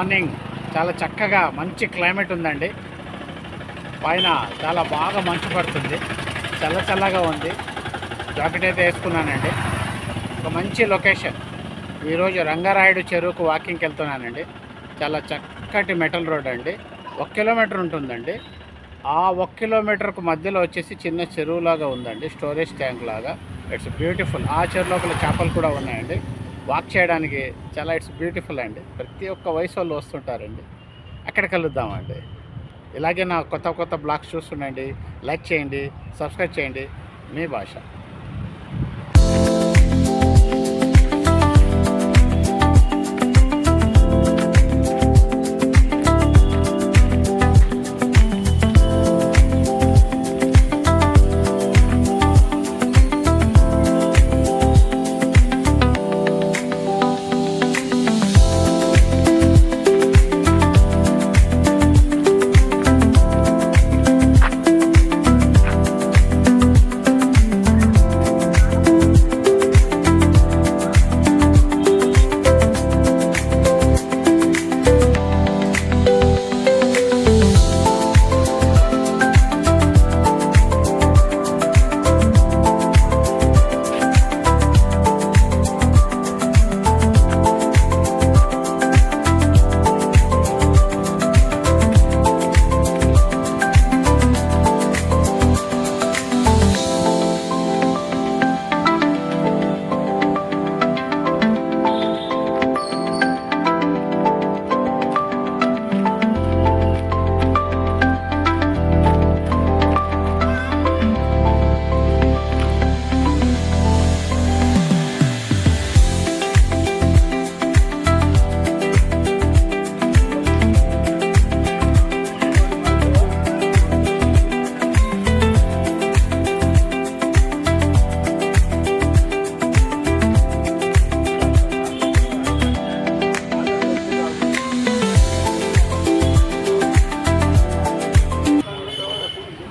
Morning చాలా చక్కగా మంచి క్లైమేట్ ఉందండి. పైన చాలా బాగా మంచు పడుతుంది, చల్లగా ఉంది. జాకెట్ అయితే వేసుకున్నానండి. ఒక మంచి లొకేషన్. ఈరోజు రంగారాయుడు చెరువుకు వాకింగ్కి వెళ్తున్నానండి. చాలా చక్కటి మెటల్ రోడ్ అండి. 1 కిలోమీటర్ ఉంటుందండి. ఆ 1 కిలోమీటర్కు మధ్యలో వచ్చేసి చిన్న చెరువులాగా ఉందండి, స్టోరేజ్ ట్యాంక్ లాగా. It's beautiful. ఆ చెరువు లోపల చేపలు కూడా ఉన్నాయండి. వాక్ చేయడానికి చాలా ఇట్స్ బ్యూటిఫుల్ అండి. ప్రతి ఒక్క వయసు వాళ్ళు వస్తుంటారండి. అక్కడ కలుద్దామండి. ఇలాగే నా కొత్త బ్లాగ్స్ చూస్తుండండి. లైక్ చేయండి, సబ్స్క్రైబ్ చేయండి. మీ భాష.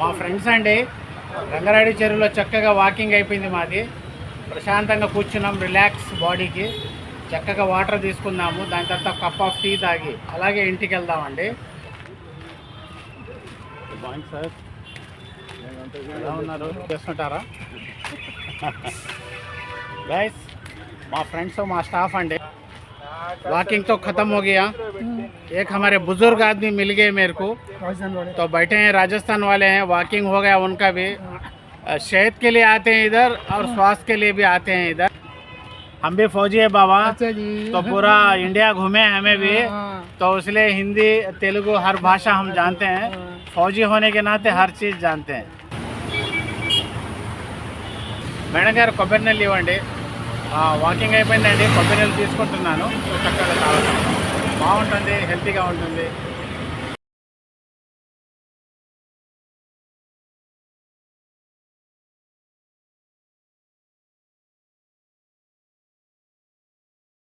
మా ఫ్రెండ్స్ అండి, రంగారాయుడు చెరువులో చక్కగా వాకింగ్ అయిపోయింది మాది. ప్రశాంతంగా కూర్చున్నాం, రిలాక్స్ బాడీకి. చక్కగా వాటర్ తీసుకున్నాము. దాని తర్వాత కప్ ఆఫ్ టీ తాగి అలాగే ఇంటికి వెళ్దామండి. బాగుంది సార్, ఎలా ఉన్నారు? చేస్తుంటారా గైస్? మా ఫ్రెండ్స్, మా స్టాఫ్ అండి. वॉकिंग तो ख़त्म हो गया. एक हमारे बुजुर्ग आदमी मिल गए मेरे को, तो बैठे हैं, राजस्थान वाले हैं. वॉकिंग हो गया उनका भी. सेहत के लिए आते हैं इधर और स्वास्थ्य के लिए भी आते हैं इधर. हम भी फौजी है बाबा, तो पूरा इंडिया घूमे हमें भी, तो इसलिए हिंदी तेलुगु हर भाषा हम जानते हैं. फौजी होने के नाते हर चीज़ जानते हैं. మేడం గారు కొబ్బరి నీళ్ళు ఇవ్వండి. వాకింగ్ అయిపోయిందండి, కొబ్బరి నీళ్ళు తీసుకుంటున్నాను. చక్కగా తాగుతాను, బాగుంటుంది, హెల్తీగా ఉంటుంది.